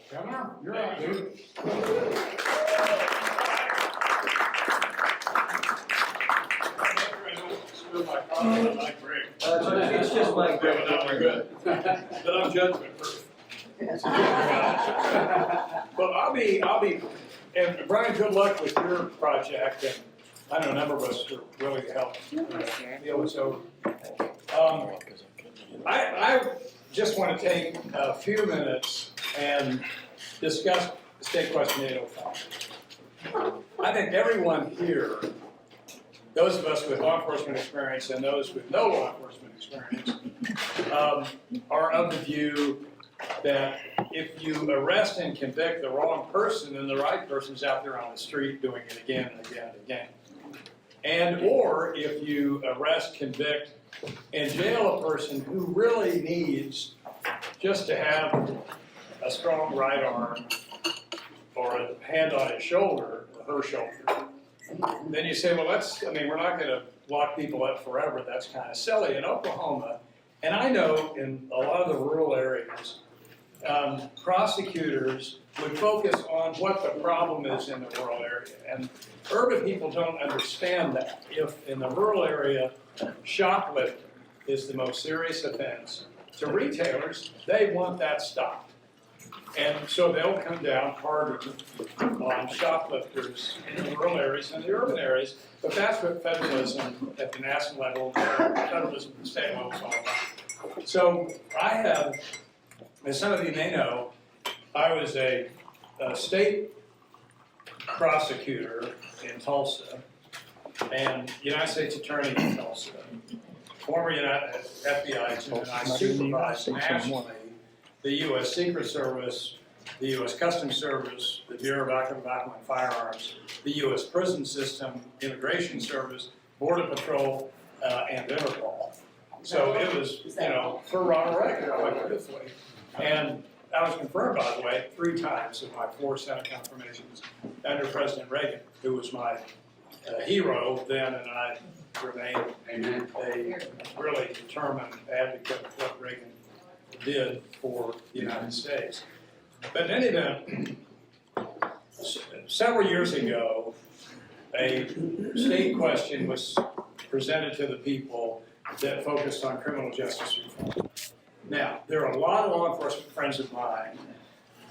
Come on, you're right, dude. It's just like We're good. But I'm judgment proof. But I'll be, and Brian, good luck with your project, and I know a number of us are willing to help deal with so. I just want to take a few minutes and discuss State Question 805. I think everyone here, those of us with law enforcement experience and those with no law enforcement experience, are of the view that if you arrest and convict the wrong person, then the right person's out there on the street doing it again and again and again. And or if you arrest, convict, and jail a person who really needs just to have a strong right arm or a hand on his shoulder, her shoulder, then you say, well, we're not going to lock people up forever. That's kind of silly. In Oklahoma, and I know in a lot of the rural areas, prosecutors would focus on what the problem is in the rural area. And urban people don't understand that. If in the rural area, shoplifting is the most serious offense, to retailers, they want that stopped. And so they'll come down harder on shoplifters in the rural areas and the urban areas, but that's what federalism at the national level, federalism at the state level is all about. So I have, as some of you may know, I was a state prosecutor in Tulsa and United States Attorney in Tulsa, former FBI agent, and I supervised nationally the U.S. Secret Service, the U.S. Customs Service, the Bureau of Alcohol and Firearms, the U.S. Prison System, Immigration Service, Border Patrol, and Interpol. So it was, for Ronald Reagan, I went truthfully. And I was confirmed, by the way, 3 times in my 4 Senate confirmations under President Reagan, who was my hero then, and I remain a really determined advocate of what Reagan did for the United States. But in any event, several years ago, a state question was presented to the people that focused on criminal justice reform. Now, there are a lot of law enforcement friends of mine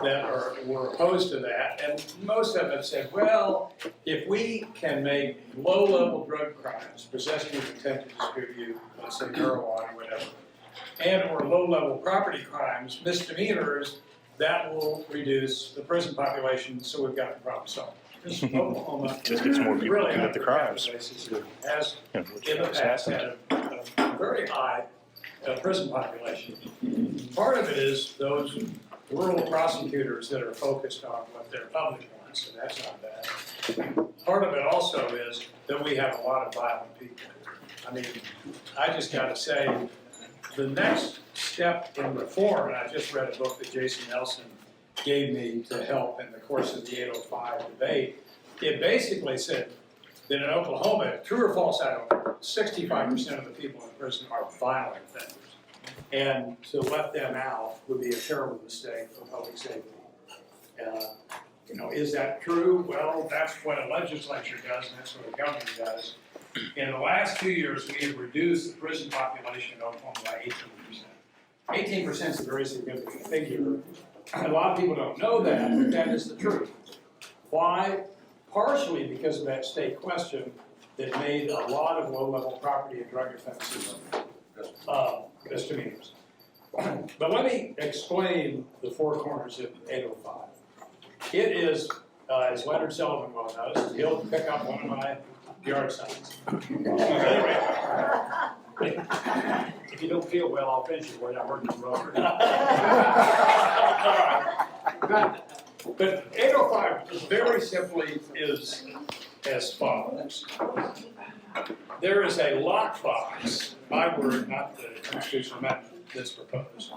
that were opposed to that, and most of them have said, well, if we can make low-level drug crimes, possession with intent to distribute, let's say marijuana or whatever, and or low-level property crimes, misdemeanors, that will reduce the prison population, so we've got the problem solved. Oklahoma Just gets more people really to commit the crimes. Has in the past had a very high prison population. Part of it is those rural prosecutors that are focused on what their public wants, and that's not bad. Part of it also is that we have a lot of violent people. I mean, I just got to say, the next step in reform, and I just read a book that Jason Nelson gave me to help in the course of the 805 debate, it basically said that in Oklahoma, true or false, I don't know, 65% of the people in prison are violent offenders. And to let them out would be a terrible mistake for public safety. Is that true? Well, that's what a legislature does, and that's what a government does. In the last 2 years, we have reduced the prison population in Oklahoma by 18%. 18% is a very significant figure. A lot of people don't know that, but that is the truth. Why? Partially because of that state question that made a lot of low-level property and drug offenses misdemeanors. But let me explain the 4 corners of 805. It is, as Leonard Sullivan well knows, he'll pick up one of my yard signs. If you don't feel well, I'll finish it. We're not working the road. But 805 very simply is as follows. There is a lockbox, my word, not the constitutional amendment that's proposed,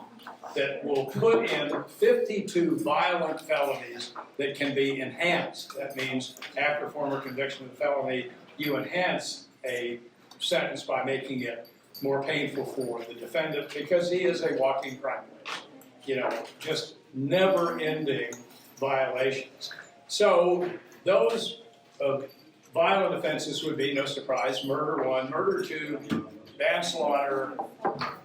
that will put in 52 violent felonies that can be enhanced. That means after former conviction of the felony, you enhance a sentence by making it more painful for the defendant because he is a walking crime rate. Just never-ending violations. So those violent offenses would be, no surprise, murder 1, murder 2, manslaughter,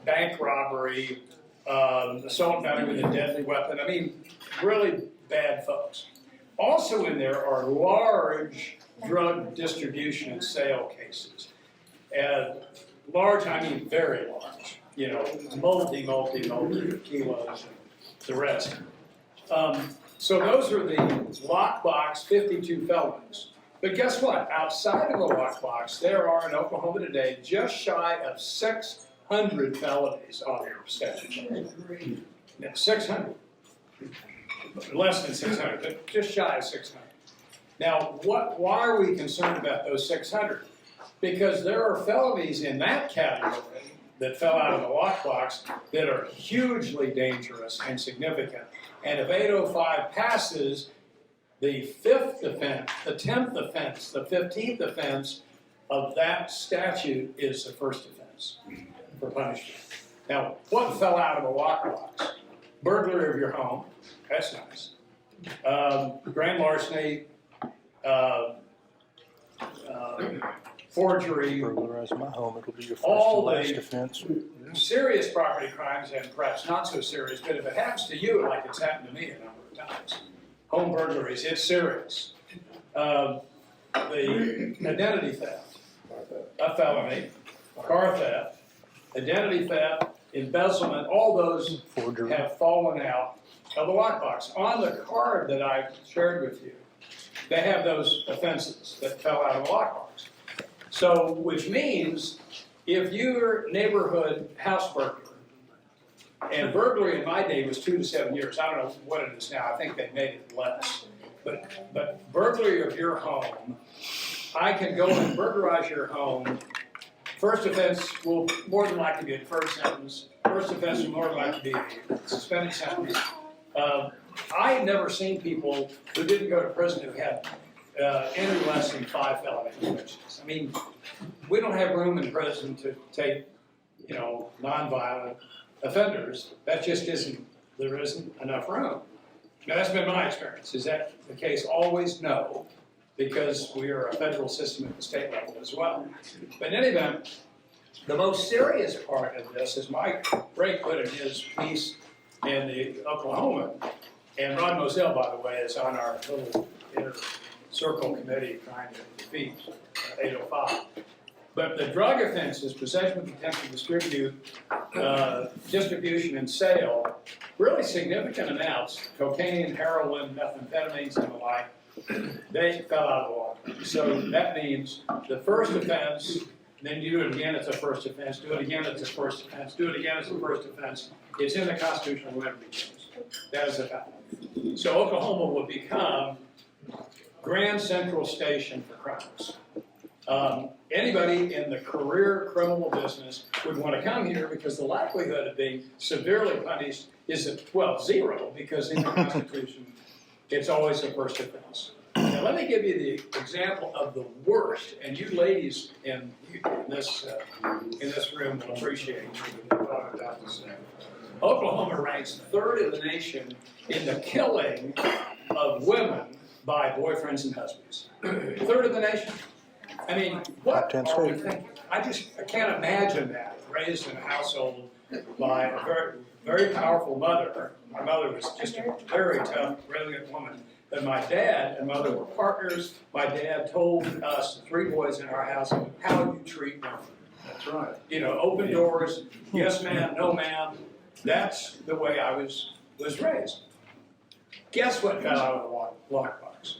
bank robbery, assault and battery with a deadly weapon. I mean, really bad folks. Also in there are large drug distribution and sale cases. And large, I mean very large, you know, multi kilos and the rest. So those are the lockbox 52 felonies. But guess what? Outside of the lockbox, there are in Oklahoma today just shy of 600 felonies on their statute. 600. Less than 600, but just shy of 600. Now, why are we concerned about those 600? Because there are felonies in that category that fell out of the lockbox that are hugely dangerous and significant. And if 805 passes, the 5th offense, the 10th offense, the 15th offense of that statute is the first offense for punishment. Now, what fell out of the lockbox? Burglary of your home, that's nice. Grand larceny, forgery, burglarize my home, it'll be your first all and last the offense. serious property crimes, and perhaps not so serious, but if it happens to you, like it's happened to me a number of times, home burglaries, it's serious. The identity theft, a felony, car theft, identity theft, embezzlement, all those Forgery. have fallen out of the lockbox. On the card that I shared with you, they have those offenses that fell out of the lockbox. So, which means if your neighborhood house burglar, and burglary in my day was 2 to 7 years, I don't know what it is now, I think they made it less. But burglary of your home, I can go and burglarize your home. First offense will more than likely be a deferred sentence. First offense will more than likely be a suspended sentence. I had never seen people who didn't go to prison who had any less than 5 felony convictions. I mean, we don't have room in prison to take, you know, nonviolent offenders. That just isn't, there isn't enough room. Now, that's been my experience. Is that the case? Always no, because we are a federal system at the state level as well. But in any event, the most serious part of this, as Mike Ray put in his piece in the Oklahoma, and Ron Moselle, by the way, is on our little inner circle committee trying to defeat 805. But the drug offenses, possession with intent to distribute, distribution and sale, really significant amounts, cocaine, heroin, methamphetamines, and the like, they fell out of the law. So that means the first offense, then you do it again, it's a first offense, do it again, it's a first offense, do it again, it's a first offense. It's in the Constitution when it begins. That is a fact. So Oklahoma will become Grand Central Station for crimes. Anybody in the career criminal business would want to come here because the likelihood of being severely punished is at, well, 0, because in the Constitution, it's always a first offense. Now, let me give you the example of the worst, and you ladies in this room will appreciate what I'm about to say. Oklahoma ranks 3rd in the nation in the killing of women by boyfriends and husbands. 3rd in the nation. I mean, what are we thinking? I can't imagine that, raised in a household by a very, very powerful mother. My mother was just a very tough, brilliant woman. But my dad and mother were partners. My dad told us, 3 boys in our house, how you treat women. That's right. You know, open doors, yes ma'am, no ma'am. That's the way I was raised. Guess what got out of the lockbox?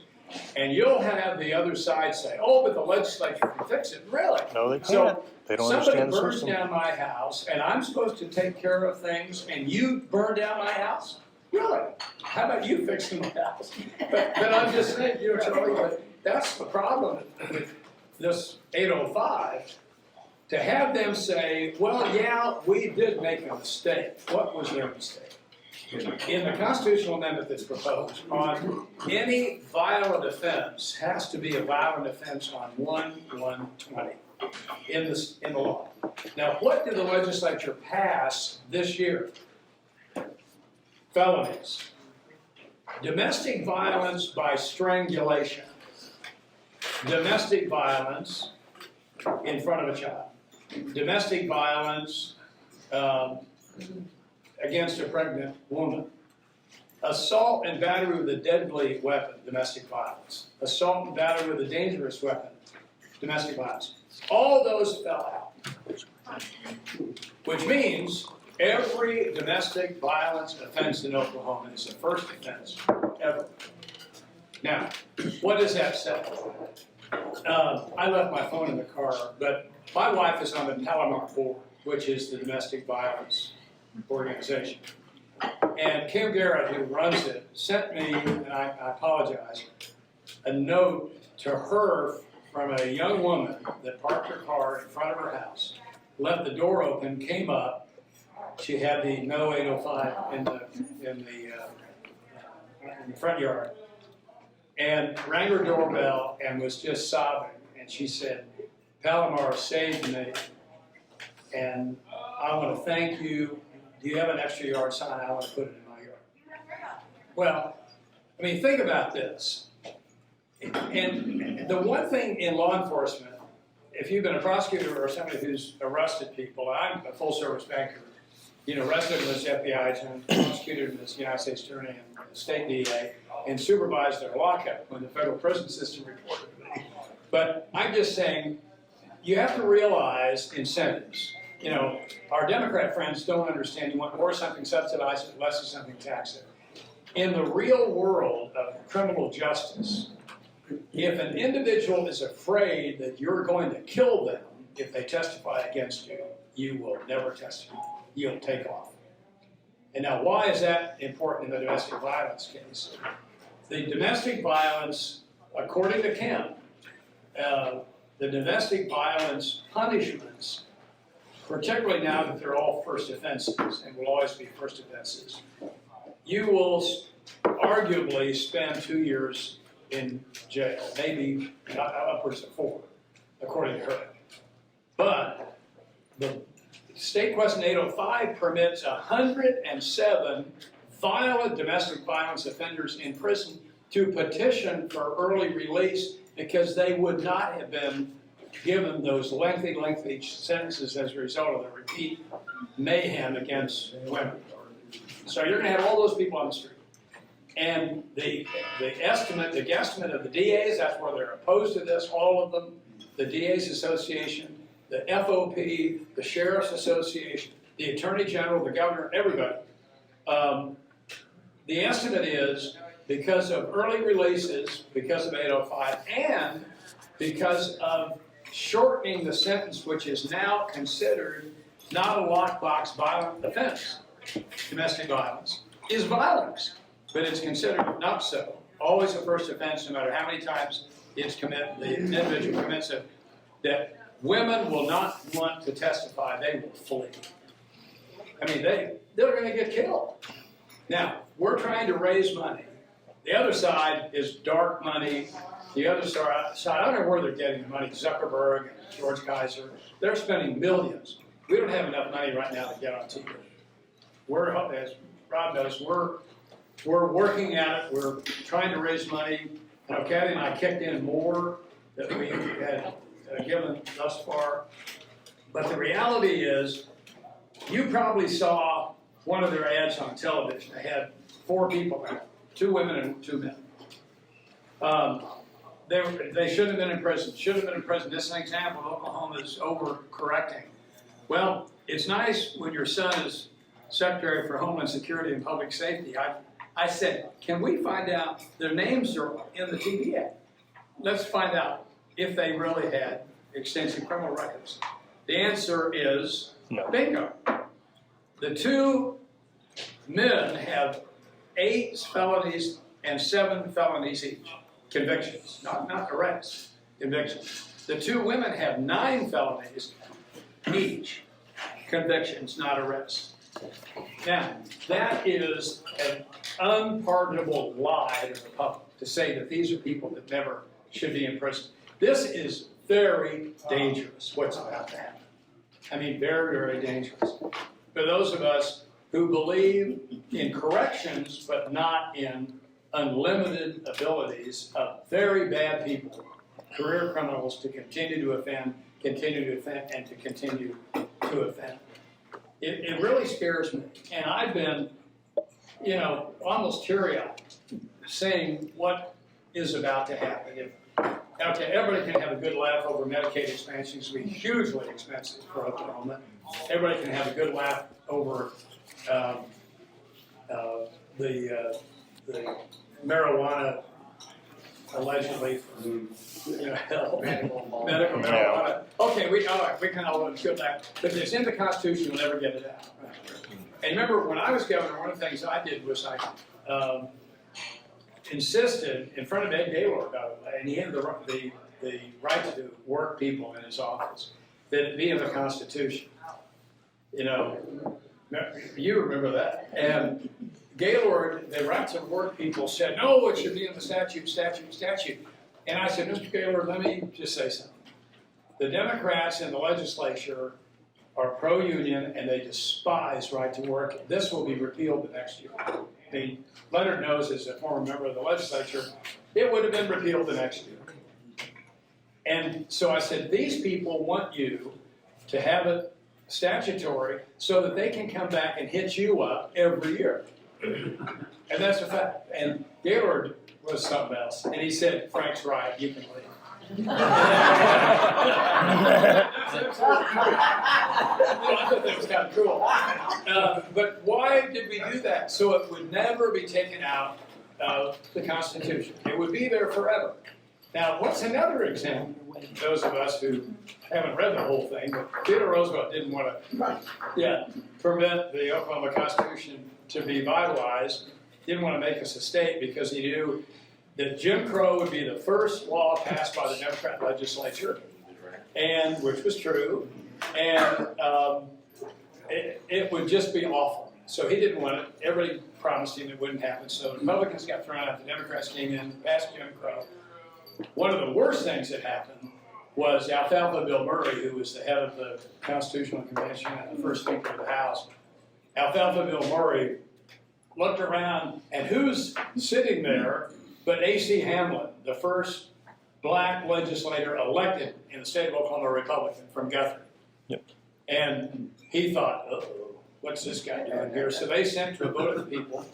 And you'll have the other side say, oh, but the legislature can fix it. Really? No, they can't. So they don't somebody understand the burns system. down my house, and I'm supposed to take care of things, and you burn down my house? Really? How about you fixing my house? But I'm just saying, you know, Charlie, but that's the problem with this 805. To have them say, well, yeah, we did make a mistake. What was their mistake? In the constitutional amendment that's proposed, on any violent offense has to be a violent offense on 1/120 in the law. Now, what did the legislature pass this year? Felonies. Domestic violence by strangulation. Domestic violence in front of a child. Domestic violence against a pregnant woman. Assault and battery with a deadly weapon, domestic violence. Assault and battery with a dangerous weapon, domestic violence. All those fell out. Which means every domestic violence offense in Oklahoma is the first offense ever. Now, what does that say? I left my phone in the car, but my wife is on the Palomar board, which is the domestic violence organization. And Kim Garrett, who runs it, sent me, and I apologize, a note to her from a young woman that parked her car in front of her house, left the door open, came up. She had the No 805 in the front yard, and rang her doorbell and was just sobbing. And she said, "Palomar saved me, and I want to thank you. Do you have an extra yard sign? I want to put it in my yard." Well, I mean, think about this. And the one thing in law enforcement, if you've been a prosecutor or somebody who's arrested people, I'm a full-service banker, arrested them as FBI agent, prosecuted them as United States Attorney and State DA, and supervised their lockup when the federal prison system reported to me. But I'm just saying, you have to realize incentives. Our Democrat friends don't understand. You want more of something, subsidize it, less of something, tax it. In the real world of criminal justice, if an individual is afraid that you're going to kill them if they testify against you, you will never testify. You'll take off. And now, why is that important in the domestic violence case? The domestic violence, according to Kim, the domestic violence punishments, particularly now that they're all first offenses and will always be first offenses, you will arguably spend 2 years in jail, maybe upwards of 4, according to her. But the State Question 805 permits 107 violent domestic violence offenders in prison to petition for early release because they would not have been given those lengthy sentences as a result of the repeat mayhem against women. So you're going to have all those people on the street. And the guesstimate of the DAs, that's where they're opposed to this, all of them, the DAs Association, the FOP, the Sheriff's Association, the Attorney General, the Governor, everybody. The estimate is, because of early releases, because of 805, and because of shortening the sentence, which is now considered not a lockbox violent offense, domestic violence, is violence, but it's considered not so. Always a first offense, no matter how many times it's the individual commits it, that women will not want to testify, they will flee. I mean, they're going to get killed. Now, we're trying to raise money. The other side is dark money. The other side, I don't know where they're getting the money. Zuckerberg and George Kaiser, they're spending millions. We don't have enough money right now to get on TV. As Rob knows, we're working at it. We're trying to raise money. Kathy and I kicked in more than we had given thus far. But the reality is, you probably saw one of their ads on television. They had 4 people in it, 2 women and 2 men. They should have been in prison. Should have been in prison. This is an example of Oklahoma is overcorrecting. Well, it's nice when your son is Secretary for Homeland Security and Public Safety. I said, can we find out, their names are in the TV ad. Let's find out if they really had extensive criminal records. The answer is no. Bingo. The 2 men have 8 felonies and 7 felonies each. Convictions, not arrests, convictions. The 2 women have 9 felonies each. Convictions, not arrests. Now, that is an unpardonable lie to the public to say that these are people that never should be in prison. This is very dangerous, what's about to happen. I mean, very, very dangerous. For those of us who believe in corrections, but not in unlimited abilities of very bad people, career criminals, to continue to offend, and to continue to offend. It really scares me. And I've been, you know, almost teary-eyed seeing what is about to happen. Okay, everybody can have a good laugh over Medicaid expansion. It's going to be hugely expensive for Oklahoma. Everybody can have a good laugh over the marijuana, allegedly, you know, medical marijuana. Okay, all right, we can all have a good laugh. But if it's in the Constitution, we'll never get it out. And remember, when I was governor, one of the things I did was I insisted in front of Ed Gaylord, and he had the right to work people in his office, that it be in the Constitution. You know, you remember that. And Gaylord, the right to work people, said, no, it should be in the statute. And I said, Mr. Gaylord, let me just say something. The Democrats in the legislature are pro-union, and they despise right to work. This will be repealed the next year. I mean, Leonard knows, as a former member of the legislature, it would have been repealed the next year. And so I said, these people want you to have it statutory so that they can come back and hit you up every year. And that's a fact. And Gaylord was something else. And he said, Frank's right, you can leave. I thought that was kind of cool. But why did we do that? So it would never be taken out of the Constitution. It would be there forever. Now, what's another example? Those of us who haven't read the whole thing, but Theodore Roosevelt didn't want to permit the Oklahoma Constitution to be vitalized. Didn't want to make us a state because he knew that Jim Crow would be the first law passed by the Democrat legislature, and which was true, and it would just be awful. So he didn't want it. Everybody promised him it wouldn't happen. So the Republicans got thrown out. The Democrats came in, passed Jim Crow. One of the worst things that happened was Alfalfa Bill Murray, who was the head of the Constitutional Convention and the first Speaker of the House. Alfalfa Bill Murray looked around, and who's sitting there but A.C. Hamlin, the first black legislator elected in the state of Oklahoma, Republican, from Guthrie. Yep. And he thought, uh-oh, what's this guy doing here? So they sent to a vote of the people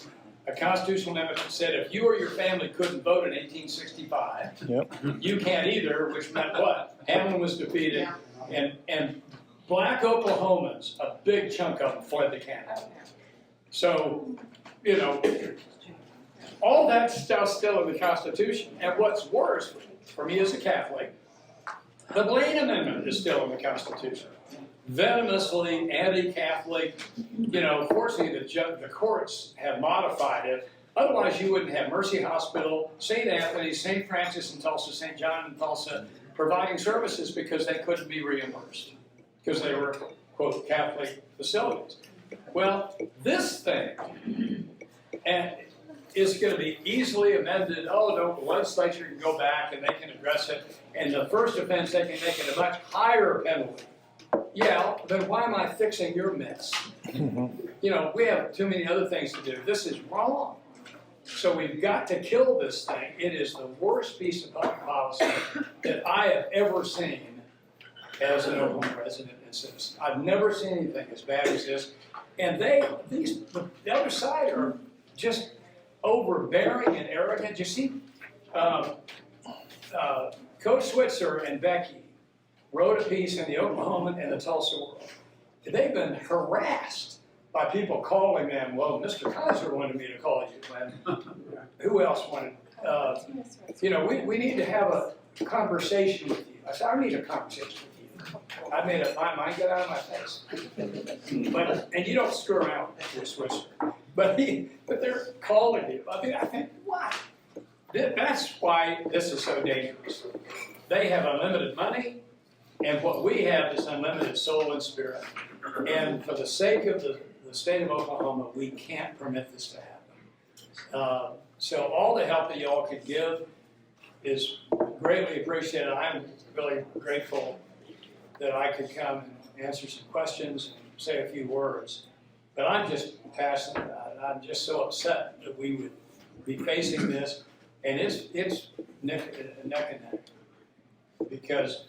a constitutional amendment that said if you or your family couldn't vote in 1865, you can't either, which meant what? Hamlin was defeated, and black Oklahomans, a big chunk of them, fled to Canada. So, you know, all that stuff's still in the Constitution. And what's worse, for me as a Catholic, the Blaine Amendment is still in the Constitution. Venomously anti-Catholic, you know, fortunately the courts have modified it. Otherwise you wouldn't have Mercy Hospital, St. Anthony, St. Francis in Tulsa, St. John in Tulsa providing services because they couldn't be reimbursed because they were, quote, Catholic facilities. Well, this thing is going to be easily amended. Oh, no, the legislature can go back and they can address it. And the first offense, they can make it a much higher penalty. Yeah, then why am I fixing your mess? You know, we have too many other things to do. This is wrong. So we've got to kill this thing. It is the worst piece of public policy that I have ever seen as an Oklahoma resident and citizen. I've never seen anything as bad as this. And the other side are just overbearing and arrogant. You see, Coach Switzer and Becky wrote a piece in the Oklahoman and the Tulsa World. They've been harassed by people calling them, well, Mr. Kaiser wanted me to call you, and who else wanted? You know, we need to have a conversation with you. I said, I need a conversation with you. I made up my mind, get out of my face. And you don't screw around with Switzer. But they're calling you. I mean, I think, what? That's why this is so dangerous. They have unlimited money, and what we have is unlimited soul and spirit. And for the sake of the state of Oklahoma, we can't permit this to happen. So all the help that y'all can give is greatly appreciated. I'm really grateful that I could come and answer some questions and say a few words. But I'm just passionate about it. I'm just so upset that we would be facing this, and it's neck and neck. Because,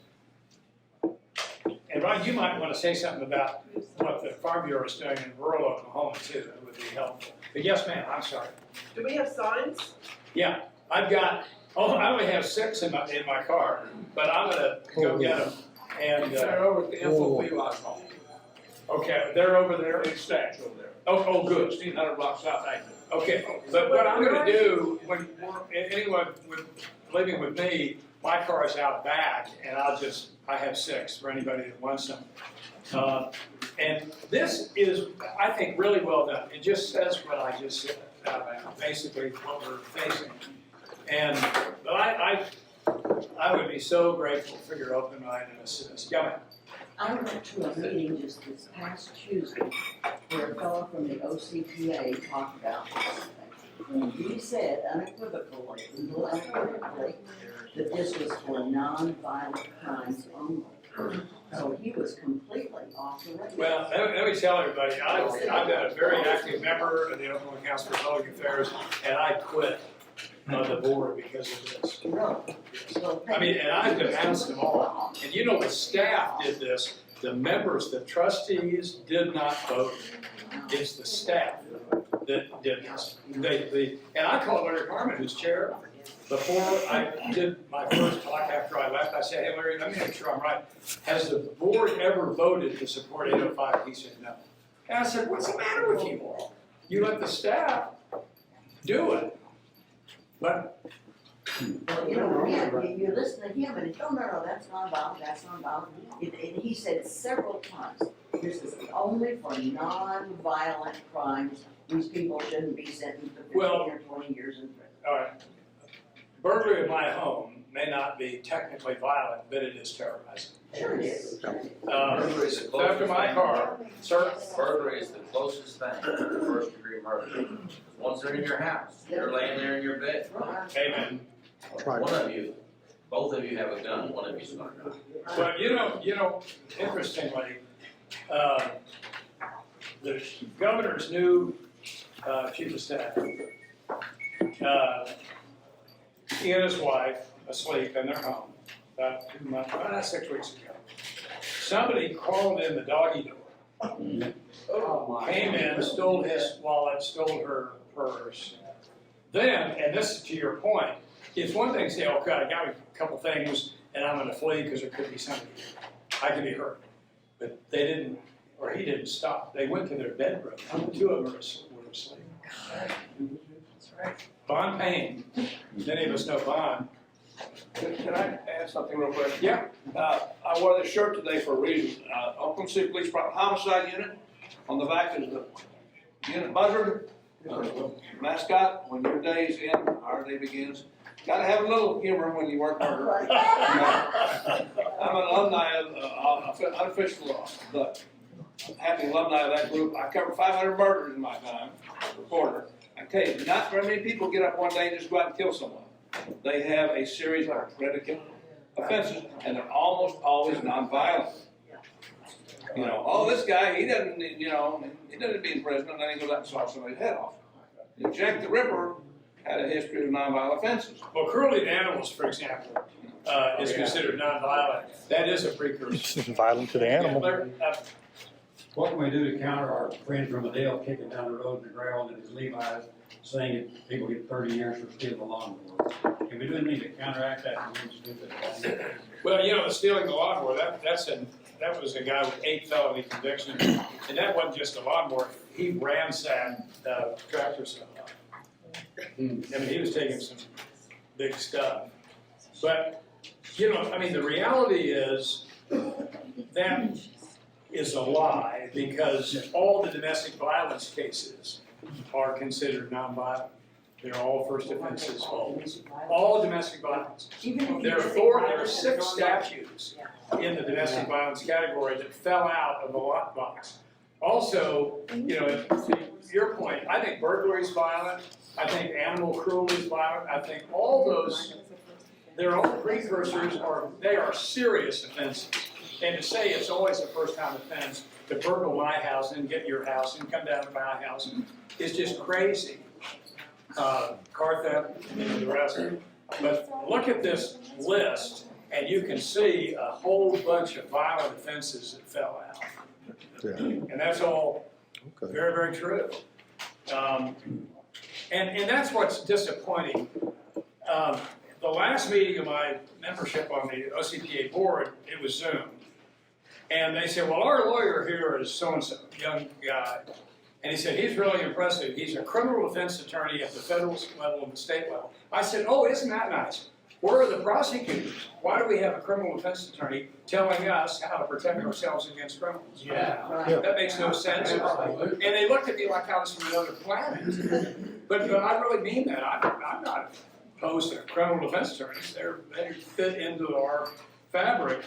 and Ron, you might want to say something about what the Farm Bureau is doing in rural Oklahoma too, that would be helpful. But yes, ma'am, I'm sorry. Do we have signs? Yeah, I've got, I only have 6 in my car, but I'm gonna go get them. And, They're over at the FOP lot home. okay, they're over there. Big stacks over there. Oh, good. 1,600 blocks south Acton. Okay, but what I'm gonna do, when anyone living with me, my car is out back, and I have 6 for anybody that wants them. And this is, I think, really well done. It just says what I just said, basically what we're facing. And, but I would be so grateful for your open-mindedness to this. Yeah, ma'am. I went to a meeting just this past Tuesday where a fellow from the OCPA talked about this thing. And he said unequivocally, that this was for non-violent crimes only. So he was completely off the radar. Well, let me tell everybody, I've been a very active member of the Oklahoma Council for Public Affairs, and I quit on the board because of this. Really? So I mean, and I've denounced them all. And you know, the staff did this. The members, the trustees did not vote. It's the staff that did this. And I called Larry Harmon, who's chair. Before I did my first talk after I left, I said, hey Larry, let me make sure I'm right. Has the board ever voted to support 805? He said no. And I said, what's the matter with you all? You let the staff do it. But well, you know, again, you listen to him and he, oh, no, that's non-violent, that's non-violent. And he said several times, this is only for non-violent crimes. These people shouldn't be sentenced to 15 or 20 years in prison. all right. Burglary of my home may not be technically violent, but it is terrorizing. Sure it is. Burglary is the Theft of my closest car, sir. Burglary is the closest thing to first degree murder. Once they're in your house, they're laying there in your bed. Amen. One of you, both of you have a gun, one of you's got a gun. But you know, interestingly, the governor's new chief of staff, he and his wife asleep in their home about 2 months, 6 weeks ago. Somebody crawled in the doggy door, came in, stole his wallet, stole her purse. Then, and this is to your point, it's one thing to say, okay, I got a couple things and I'm gonna flee because there could be somebody here. I could be hurt. But they didn't, or he didn't stop. They went to their bedroom. 2 of them were asleep. That's right. Bond paying. Many of us know bond. Can I add something real quick? Yeah. I wore this shirt today for a reason. Oklahoma City Police Department Homicide Unit. On the back is the unit buzzard, mascot. When your day's in, our day begins. Gotta have a little humor when you work harder. I'm an alumni of, unofficial, but happy alumni of that group. I covered 500 murders in my time, reporter. I tell you, not very many people get up one day and just go out and kill someone. They have a series of predicate offenses, and they're almost always nonviolent. You know, oh, this guy, he doesn't be in prison, and then he goes out and saws somebody's head off. Jack the Ripper had a history of nonviolent offenses. Well, cruelty to animals, for example, is considered nonviolent. That is a precursor. It's violent to the animal. What can we do to counter our friend from Adele kicking down the road in the ground and his Levi's saying that people get 30 years for stealing the lawnmower? Can we do anything to counteract that? Well, you know, stealing the lawnmower, that was a guy with 8 felony convictions, and that wasn't just a lawnmower. He ransacked tractor stuff. I mean, he was taking some big stuff. But, you know, I mean, the reality is that is a lie because all the domestic violence cases are considered nonviolent. They're all first offenses, all domestic violence. There are 6 statutes in the domestic violence category that fell out of the lockbox. Also, you know, to your point, I think burglary is violent. I think animal cruelty is violent. I think all those, they're all precursors, or they are serious offenses. And to say it's always a first-time offense to burgle my house and get your house and come down to my house is just crazy. car theft, and the rest. But look at this list, and you can see a whole bunch of violent offenses that fell out. Yeah. And that's all Okay. very, very true. And that's what's disappointing. The last meeting of my membership on the OCPA board, it was Zoom. And they said, well, our lawyer here is so-and-so, young guy. And he said, he's really impressive. He's a criminal defense attorney at the federal level and the state level. I said, oh, isn't that nice? Where are the prosecutors? Why do we have a criminal defense attorney telling us how to protect ourselves against criminals? Yeah. Right. That makes no sense. And they looked at me like I was from another planet. But I really mean that. I'm not opposed to criminal defense attorneys. They fit into our fabric.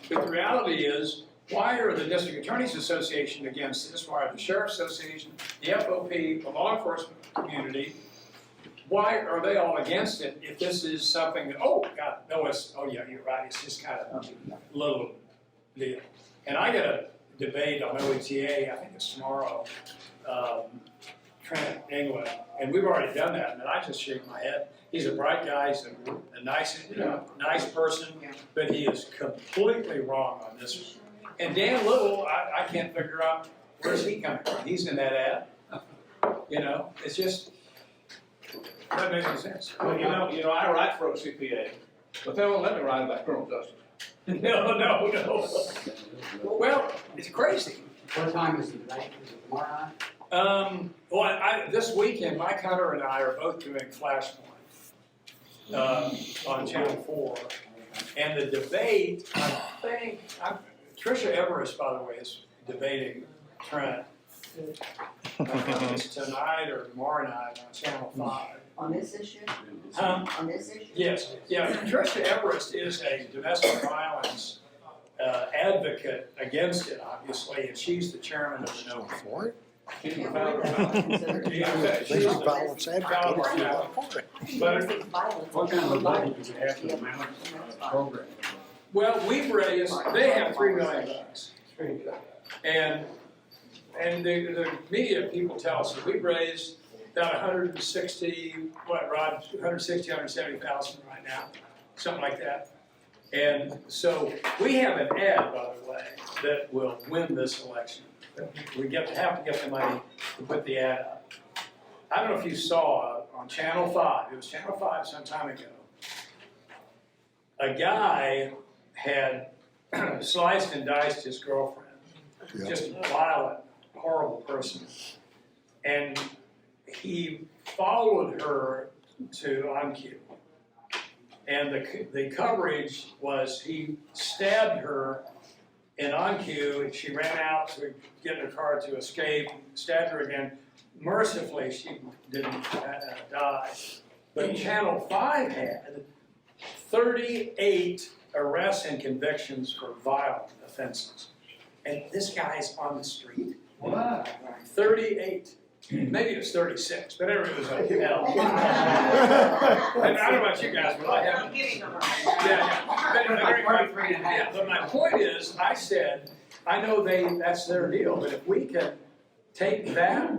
But the reality is, why are the District Attorneys Association against this? Why are the Sheriff's Association, the FOP, the law enforcement community, why are they all against it if this is something that, oh, God, no, yeah, you're right, it's just kind of a little deal. And I got a debate on OETA, I think it's tomorrow, Trent, England, and we've already done that, and I just shake my head. He's a bright guy, he's a nice person, but he is completely wrong on this one. And Dan Little, I can't figure out where's he coming from. He's in that ad. You know, it's just, that makes no sense. Well, you know, I write for OCPA, but they won't let me write about criminal justice. No. Well, it's crazy. What time is it, right? Is it tomorrow night? This weekend, Mike Hunter and I are both doing Flashpoint on Channel 4. And the debate, I think, Tricia Everest, by the way, is debating Trent. I think it's tonight or tomorrow night on Channel 5. On this issue? On this issue? Yes, yeah. Tricia Everest is a domestic violence advocate against it, obviously, and she's the chairman of the No. For it? She's the Yeah, founder. right. She's They're the violence advocates. But, What kind of a budget does it have to amount to the program? well, we've raised, they have $3 million. And the media people tell us that we've raised about 160, what, Rod, 170,000 right now, something like that. And so we have an ad, by the way, that will win this election. We have to get the money to put the ad up. I don't know if you saw on Channel 5, it was Channel 5 some time ago, a guy had sliced and diced his girlfriend. Yeah. Just a violent, horrible person. And he followed her to OnQ. And the coverage was he stabbed her in OnQ, and she ran out to get in her car to escape, stabbed her again. Mercifully, she didn't die. But Channel 5 had 38 arrests and convictions for violent offenses. And this guy's on the street. Wow. 38. Maybe it was 36, but it was a hell. And I don't know about you guys, but I I'm haven't. getting them. But my point is, I said, I know that's their deal, but if we can take that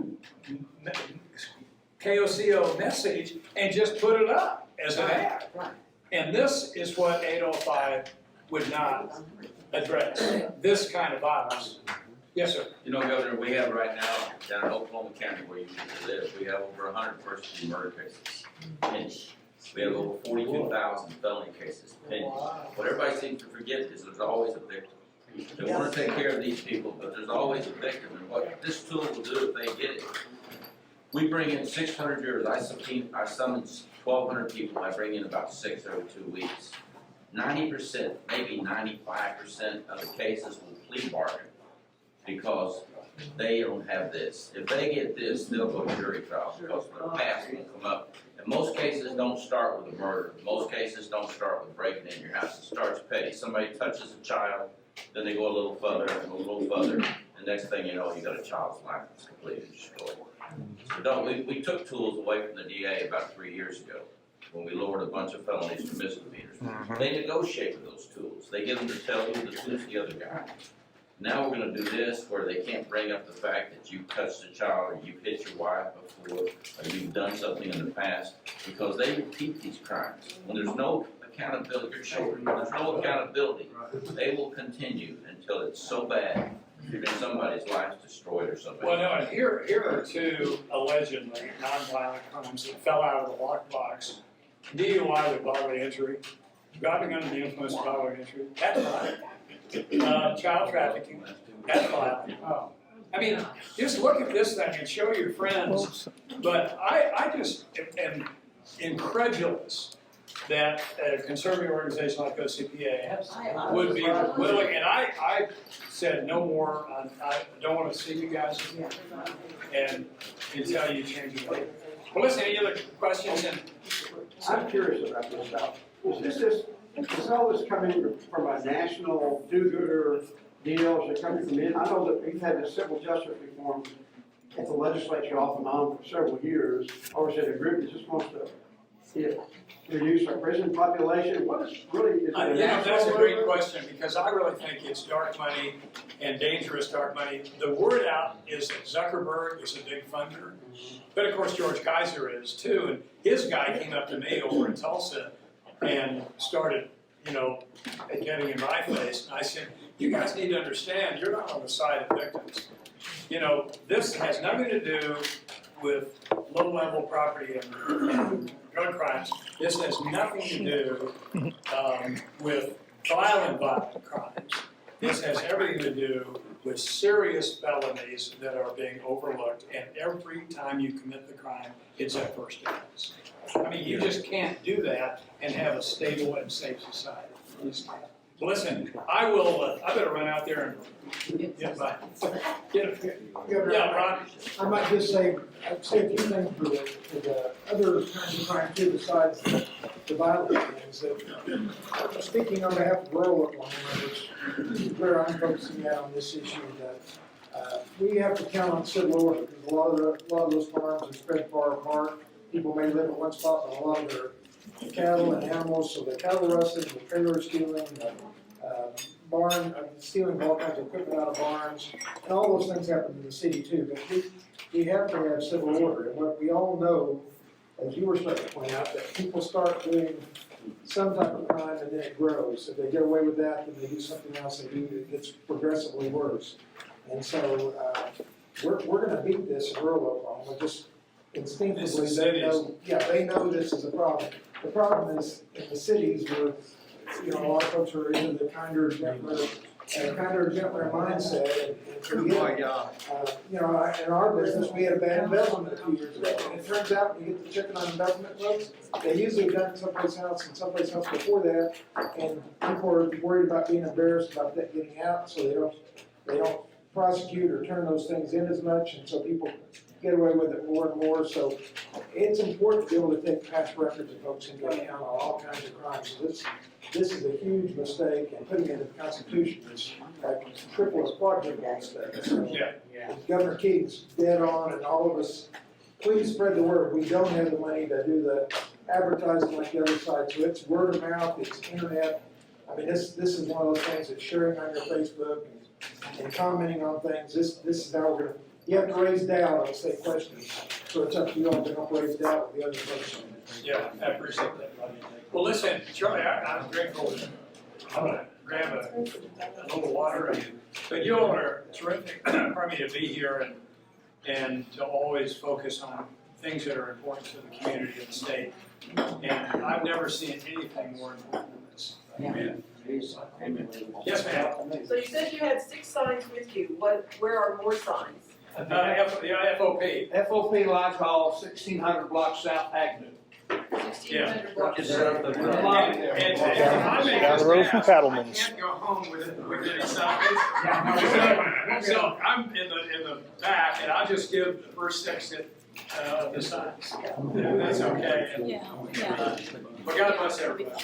KOCO message and just put it up as an ad. Right. And this is what 805 would not address, this kind of violence. Yes, sir. You know, Governor, we have right now, down in Oklahoma County where you live, we have over 100 first-degree murder cases pending. We have over 42,000 felony cases pending. What everybody seems to forget is there's always a victim. They want to take care of these people, but there's always a victim. And what this tool will do if they get it, we bring in 600 jurors. I summons 1,200 people. I bring in about 6 every 2 weeks. 90%, maybe 95% of the cases will plea bargain because they don't have this. If they get this, they'll go to jury trial because their past will come up. And most cases don't start with a murder. Most cases don't start with breaking in your house. It starts petty. Somebody touches a child, then they go a little further and a little further. And next thing you know, you got a child's life that's completely destroyed. So we took tools away from the DA about 3 years ago when we lowered a bunch of felonies to misdemeanors. They negotiate with those tools. They get them to tell you who's the other guy. Now we're gonna do this where they can't bring up the fact that you touched a child or you hit your wife before or you've done something in the past, because they repeat these crimes. When there's no accountability, your children, when there's no accountability, they will continue until it's so bad, you're in somebody's life destroyed or something. Well, no, and here are two allegedly nonviolent crimes that fell out of the lockbox. DUI with bodily injury, driving under the influence of bodily injury, that's violent. Child trafficking, that's violent. I mean, just look at this thing and show your friends, but I just am incredulous that a conservative organization like OCPA would be willing, and I said no more, I don't want to see you guys again, and until you change your way. Well, listen, any other questions? And I'm curious about this stuff. Is all this coming from a national do-gooder deal? Is it coming from in? I know that we've had this civil justice reform at the legislature off and on for several years. Or is it a group that just wants to reduce our prison population? What is really, is it a that's a national great movement? question, because I really think it's dark money and dangerous dark money. The word out is that Zuckerberg is a big funder, but of course George Kaiser is too, and his guy came up to me over in Tulsa and started, getting in my face, and I said, you guys need to understand, you're not on the side of victims. This has nothing to do with low-level property and drug crimes. This has nothing to do with violent crimes. This has everything to do with serious felonies that are being overlooked, and every time you commit the crime, it's at first offense. I mean, you just can't do that and have a stable and safe society. You just can't. Listen, I better run out there and get yeah, Ron. I might just say a few things for the other kinds of crime too, besides the violent things. That, speaking on behalf of rural Oklahoma, which is where I'm focusing at on this issue, that we have to count on civil order, because a lot of those farms are spread far apart. People may live in one spot, but a lot of their cattle and animals, so the cattle rustling, the trailer stealing, the stealing all kinds of equipment out of barns, and all those things happen in the city too. But we have to have civil order, and what we all know, as you were starting to point out, that people start doing some type of crime and then it grows. If they get away with that, then they do something else, it gets progressively worse. And so we're going to beat this in rural Oklahoma. Just instinctively, they know this is a problem. The problem is in the cities where a lot of folks are into the kinder, gentler mindset. In our business, we had a bad investment a few years ago, and it turns out when you get the chicken on investment folks, they usually have done it someplace else and someplace else before that, and people are worried about being embarrassed about that getting out, so they don't prosecute or turn those things in as much, and so people get away with it more and more. So it's important to be able to take past records of folks into account on all kinds of crimes. So this is a huge mistake, and putting it in the Constitution is like triple or quadruple mistake. So Governor Keating's dead on, and all of us, please spread the word. We don't have the money to do the advertising like the other side, so it's word of mouth, it's internet. I mean, this is one of those things that's sharing on your Facebook and commenting on things. This is how we're going to. You have to raise doubt on state questions, so it's up to you all to help raise doubt with the other person. Yeah, I appreciate that. Well, listen, Charlie, I'm grateful. I'm going to grab a little water, but you all are terrific for me to be here and to always focus on things that are important to the community and the state. And I've never seen anything more important than this. Amen. Yes, ma'am. So you said you had 6 signs with you. Where are more signs? The FOP. FOP Lodge Hall, 1600 block South Avenue. 1,600 blocks. Just set up the lobby there. Down the road from Cattleman's. I can't go home with any signs. So I'm in the back, and I'll just give the first 6 of the signs. That's okay. Well, God bless everybody.